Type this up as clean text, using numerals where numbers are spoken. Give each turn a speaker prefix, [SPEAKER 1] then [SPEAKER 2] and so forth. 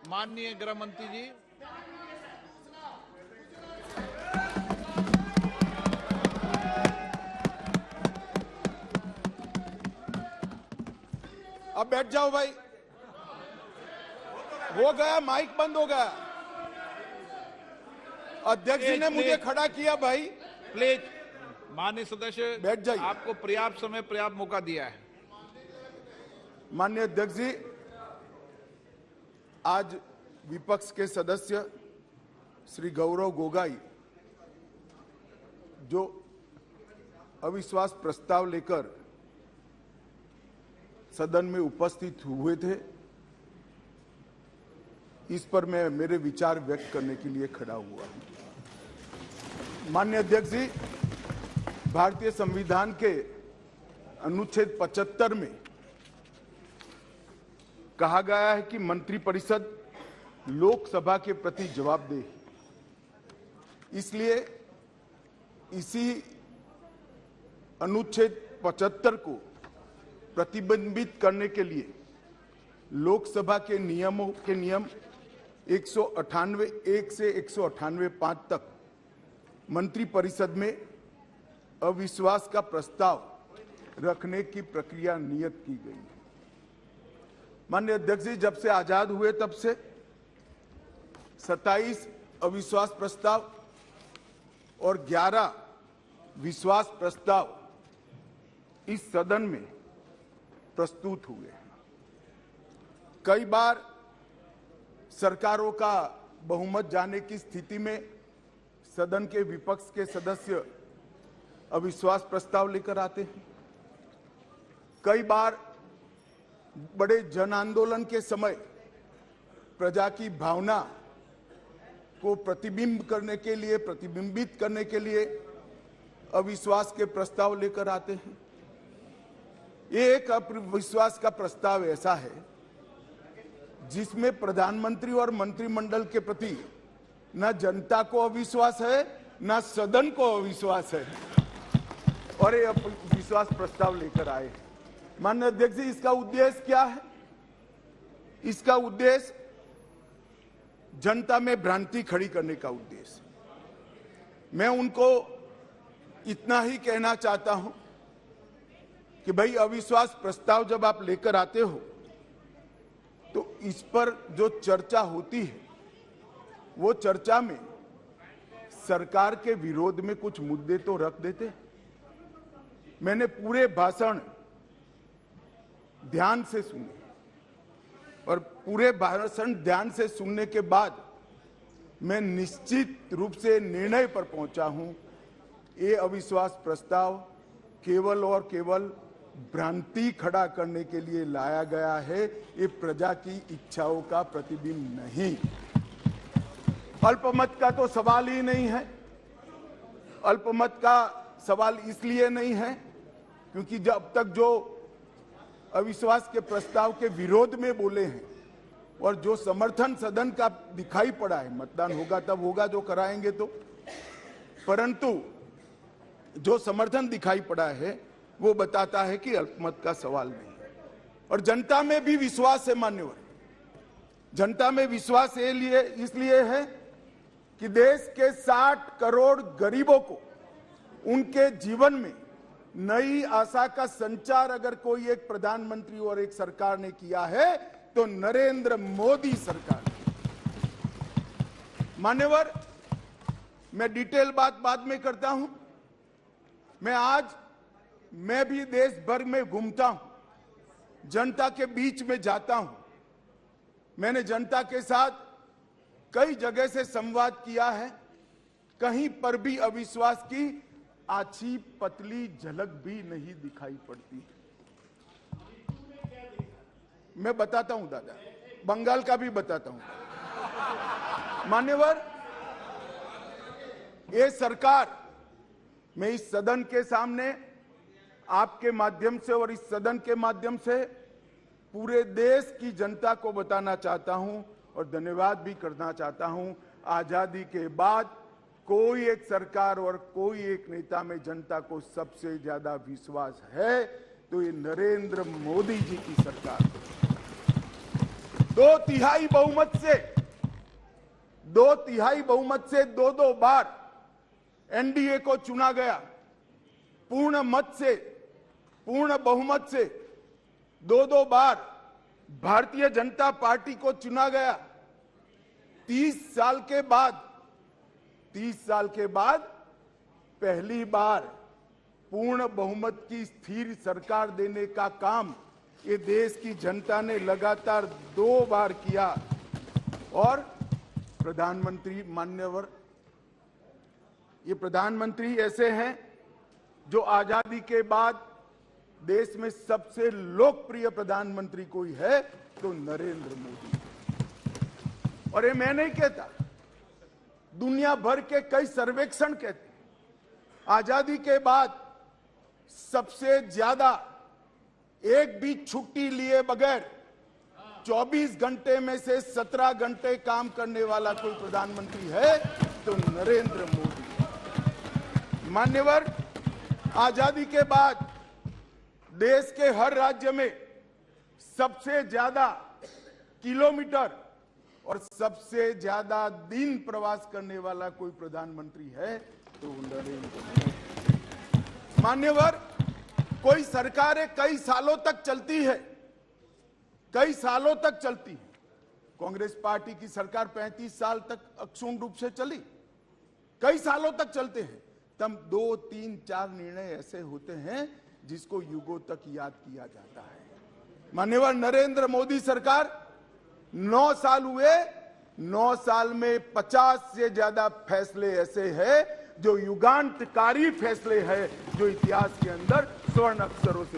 [SPEAKER 1] माननीय गृह मंत्री जी।
[SPEAKER 2] अब बैठ जाओ भाई। हो गया, माइक बंद हो गया। अध्यक्ष जी ने मुझे खड़ा किया भाई।
[SPEAKER 1] प्लीज माननीय सदस्य
[SPEAKER 2] बैठ जाइए।
[SPEAKER 1] आपको पर्याप्त समय पर्याप्त मौका दिया है।
[SPEAKER 2] माननीय अध्यक्ष जी, आज विपक्ष के सदस्य श्री गौरव गोगाई जो अविश्वास प्रस्ताव लेकर सदन में उपस्थित हुए थे, इस पर मैं मेरे विचार व्यक्त करने के लिए खड़ा हुआ हूं। माननीय अध्यक्ष जी, भारतीय संविधान के अनुच्छेद 75 में कहा गया है कि मंत्रिपरिषद लोकसभा के प्रति जवाबदेह है। इसलिए इसी अनुच्छेद 75 को प्रतिबंधित करने के लिए लोकसभा के नियम 198(1) से 198(5) तक मंत्रिपरिषद में अविश्वास का प्रस्ताव रखने की प्रक्रिया नियत की गई है। माननीय अध्यक्ष जी, जब से आजाद हुए तब से 27 अविश्वास प्रस्ताव और 11 विश्वास प्रस्ताव इस सदन में प्रस्तुत हुए हैं। कई बार सरकारों का बहुमत जाने की स्थिति में सदन के विपक्ष के सदस्य अविश्वास प्रस्ताव लेकर आते हैं। कई बार बड़े जन आंदोलन के समय प्रजा की भावना को प्रतिबिंबित करने के लिए अविश्वास के प्रस्ताव लेकर आते हैं। ये एक अविश्वास का प्रस्ताव ऐसा है जिसमें प्रधानमंत्री और मंत्रिमंडल के प्रति न जनता को अविश्वास है, न सदन को अविश्वास है, और ये अविश्वास प्रस्ताव लेकर आए। माननीय अध्यक्ष जी, इसका उद्देश्य क्या है? इसका उद्देश्य जनता में भ्रांति खड़ी करने का उद्देश्य। मैं उनको इतना ही कहना चाहता हूं कि भाई, अविश्वास प्रस्ताव जब आप लेकर आते हो तो इस पर जो चर्चा होती है वो चर्चा में सरकार के विरोध में कुछ मुद्दे तो रख देते। मैंने पूरे भाषण ध्यान से सुने और पूरे भाषण ध्यान से सुनने के बाद मैं निश्चित रूप से निर्णय पर पहुंचा हूं, ये अविश्वास प्रस्ताव केवल और केवल भ्रांति खड़ा करने के लिए लाया गया है। ये प्रजा की इच्छाओं का प्रतिबिंब नहीं। अल्पमत का तो सवाल ही नहीं है। अल्पमत का सवाल इसलिए नहीं है क्योंकि जब तक जो अविश्वास के प्रस्ताव के विरोध में बोले हैं और जो समर्थन सदन का दिखाई पड़ा है, मतदान होगा तब होगा जो कराएंगे तो, परंतु जो समर्थन दिखाई पड़ा है वो बताता है कि अल्पमत का सवाल नहीं है। और जनता में भी विश्वास है मान्यवर। जनता में विश्वास इसलिए है कि देश के 60 करोड़ गरीबों को उनके जीवन में नई आशा का संचार अगर कोई एक प्रधानमंत्री और एक सरकार ने किया है तो नरेंद्र मोदी सरकार। मान्यवर, मैं डिटेल बात बाद में करता हूं। मैं भी देश भर में घूमता हूं, जनता के बीच में जाता हूं। मैंने जनता के साथ कई जगह से संवाद किया है। कहीं पर भी अविश्वास की आछी पतली झलक भी नहीं दिखाई पड़ती। मैं बताता हूं दादा, बंगाल का भी बताता हूं। मान्यवर, ये सरकार, मैं इस सदन के सामने आपके माध्यम से और इस सदन के माध्यम से पूरे देश की जनता को बताना चाहता हूं और धन्यवाद भी करना चाहता हूं। आजादी के बाद कोई एक सरकार और कोई एक नेता में जनता को सबसे ज्यादा विश्वास है तो ये नरेंद्र मोदी जी की सरकार। दो तिहाई बहुमत से दो बार एनडीए को चुना गया। पूर्ण बहुमत से दो बार भारतीय जनता पार्टी को चुना गया। 30 साल के बाद पहली बार पूर्ण बहुमत की स्थिर सरकार देने का काम ये देश की जनता ने लगातार 2 बार किया। और प्रधानमंत्री मान्यवर, ये प्रधानमंत्री ऐसे हैं जो आजादी के बाद देश में सबसे लोकप्रिय प्रधानमंत्री कोई है तो नरेंद्र मोदी। और ये मैं नहीं कहता, दुनिया भर के कई सर्वेक्षण कहते हैं आजादी के बाद सबसे ज्यादा एक भी छुट्टी लिए बगैर 24 घंटे में से 17 घंटे काम करने वाला कोई प्रधानमंत्री है तो नरेंद्र मोदी। मान्यवर, आजादी के बाद देश के हर राज्य में सबसे ज्यादा किलोमीटर और सबसे ज्यादा दिन प्रवास करने वाला कोई प्रधानमंत्री है तो नरेंद्र मोदी। मान्यवर, कोई सरकारें कई सालों तक चलती है। कांग्रेस पार्टी की सरकार 35 साल तक अक्षुण्ण रूप से चली, कई सालों तक चलते हैं। तब 2, 3, 4 निर्णय ऐसे होते हैं जिसको युगों तक याद किया जाता है। माननीय नरेंद्र मोदी सरकार 9 साल हुए, 9 साल में 50 से ज्यादा फैसले ऐसे हैं जो युगांतकारी फैसले हैं, जो इतिहास के अंदर स्वर्ण अक्षरों से